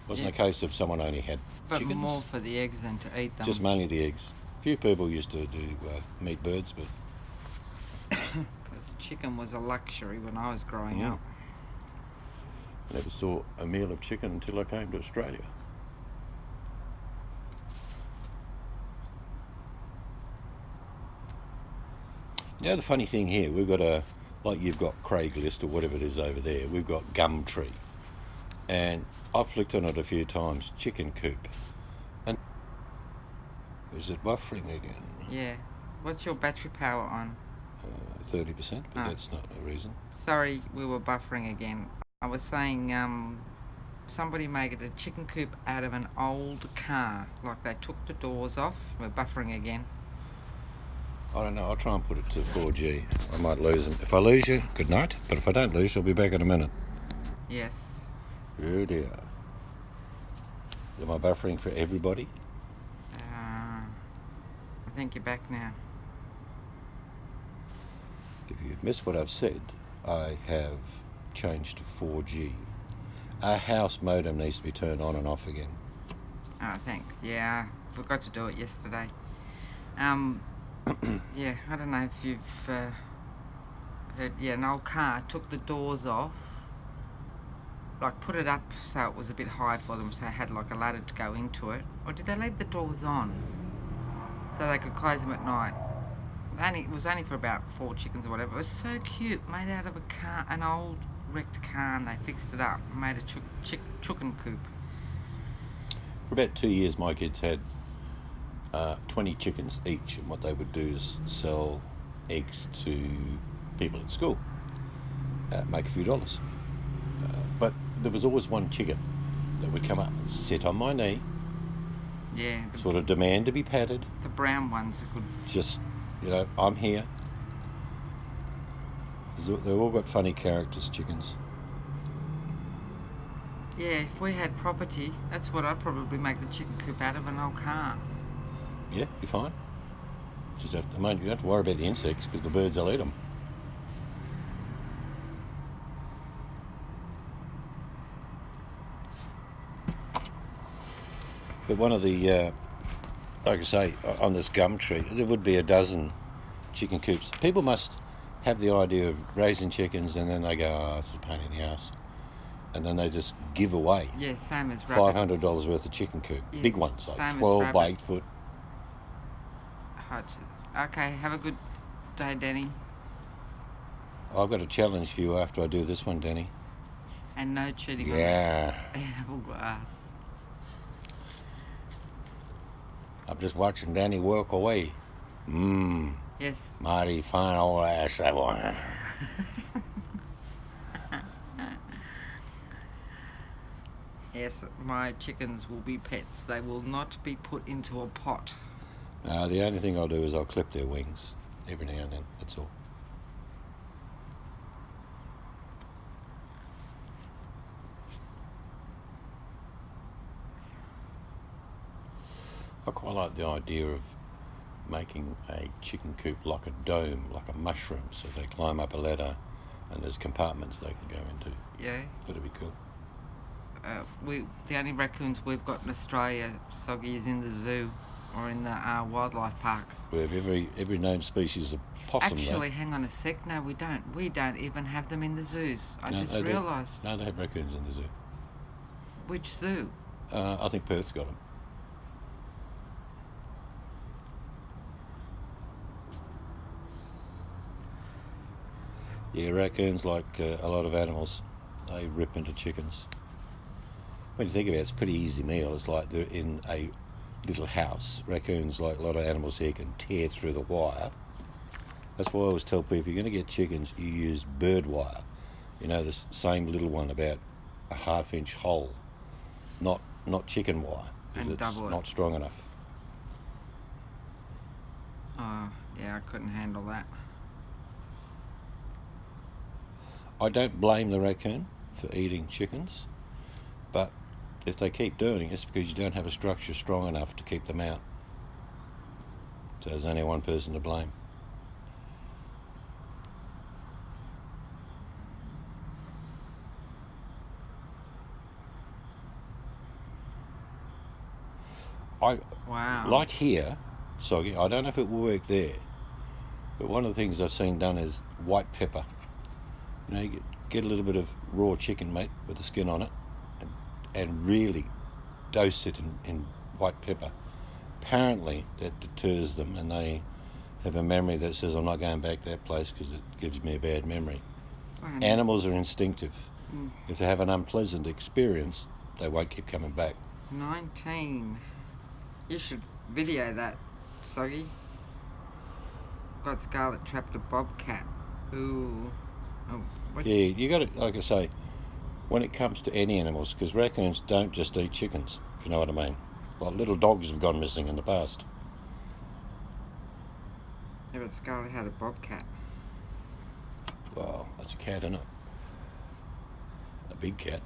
Wasn't Yeah. a case of someone only had But chickens. more for the eggs than to eat them. Just mainly the eggs. Few people used to do meat birds, but Because chicken was a luxury when I was growing Mm. up. I never saw a meal of chicken until I came to Australia. You know, the funny thing here, we've got like you've got Craigslist or whatever it is over there, we've got Gumtree. And I've clicked on it a few times, chicken coop. And is it buffering again? Yeah. What's your battery power on? 30%, but Ah. that's not a reason. Sorry, we were buffering again. I was saying somebody made a chicken coop out of an old car. Like they took the doors off. We're buffering again. I don't know, I'll try and put it to 4G. I might lose them. If I lose you, good night. But if I don't lose you, I'll be back in a minute. Yes. Oh dear. Am I buffering for everybody? I think you're back now. If you've missed what I've said, I have changed to 4G. Our house modem needs to be turned on and off again. Oh, thanks. Yeah, I forgot to do it yesterday. Yeah, I don't know if you've heard. Yeah, an old car took the doors off. Like put it up so it was a bit high for them, so they had like a ladder to go into it. Or did they leave the doors on so they could close them at night? It was only for about 4 chickens or whatever. It was so cute, made out of a car, an old wrecked car, and they fixed it up, made a chicken coop. For about 2 years, my kids had 20 chickens each, and what they would do is sell eggs to people at school, make a few dollars. But there was always one chicken that would come up and sit on my knee, Yeah, sort of demand to be patted. the brown ones are good. Just, you know, I'm here, They've all got funny characters, chickens. Yeah, if we had property, that's what I'd probably make the chicken coop out of, an old car. Yeah, you're fine. Just have to, you don't have to worry about the insects because the birds will eat them. But one of the, like I say, on this gum tree, there would be a dozen chicken coops. People must have the idea of raising chickens and then they go, oh, this is a pain in the ass. And then they just give away Yeah, same as rabbit. $500 worth of chicken coop. Yes, Big ones, like same as 12 by rabbit. 8 foot. Okay, have a good day, Danny. I've got a challenge for you after I do this one, Danny. And no cheating Yeah. on edible glass. I'm just watching Danny work away. Yes. Mighty fine old ass, that one. Yes, my chickens will be pets. They will not be put into a pot. The only thing I'll do is I'll clip their wings every now and then, that's all. I quite like the idea of making a chicken coop like a dome, like a mushroom, so they climb up a ladder and there's compartments they can go into. Yeah. That'd be cool. The only raccoons we've got in Australia, Soggy, is in the zoo or in the wildlife parks. We have every known species of possum. Actually, hang on a sec. No, we don't. We don't even have them in the zoos. I just they do. realised. No, they have raccoons in the zoo. Which zoo? I think Perth's got them. Yeah, raccoons, like a lot of animals, they rip into chickens. When you think about it, it's a pretty easy meal. It's like they're in a little house. Raccoons, like a lot of animals here, can tear through the wire. That's why I always tell people, if you're going to get chickens, you use bird wire. You know, the same little one about a half-inch hole, not chicken wire, because it's not strong enough. Oh, yeah, I couldn't handle that. I don't blame the raccoon for eating chickens, but if they keep doing it, it's because you don't have a structure strong enough to keep them out. So there's only one person to blame. Wow. Like here, Soggy, I don't know if it will work there, but one of the things I've seen done is white pepper. You know, you get a little bit of raw chicken, mate, with the skin on it, and really dose it in white pepper. Apparently that deters them and they have a memory that says, I'm not going back to that place because it gives me a bad memory. Animals are instinctive. If they have an unpleasant experience, they won't keep coming back. 19. You should video that, Soggy. Got Scarlet trapped a bobcat. Ooh. Oh, yeah, you got to, like I say, when it comes to any animals, because raccoons don't just eat chickens, if you know what I mean. Like little dogs have gone missing in the past. Yeah, but Scarlet had a bobcat. Well, that's a cat, isn't it? A big cat.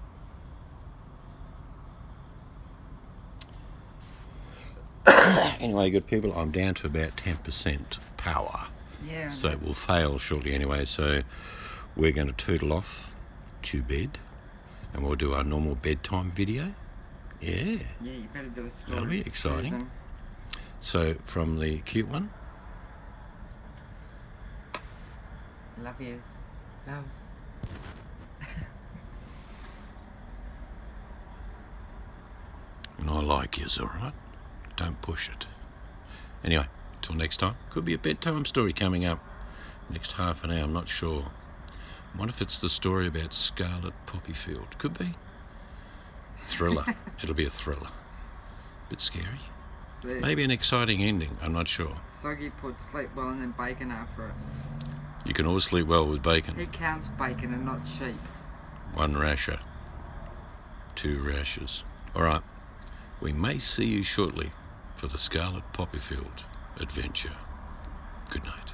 Anyway, good people, I'm down to about 10% power. Yeah. So we'll fail shortly anyway, so we're going to tootle off to bed and we'll do our normal bedtime video. Yeah. Yeah, you better do a story. That'll be exciting. Susan. So from the cute one. Love yous. Love. And I like yous, alright? Don't push it. Anyway, till next time. Could be a bedtime story coming up next half an hour, I'm not sure. I wonder if it's the story about Scarlet Poppyfield. Could be. Thriller. It'll be a thriller. Bit scary. Maybe an exciting ending, I'm not sure. Soggy put sleep well and then bacon after it. You can always sleep well with bacon. He counts bacon and not sheep. 1 rasher. 2 rashes. Alright. We may see you shortly for the Scarlet Poppyfield adventure. Good night.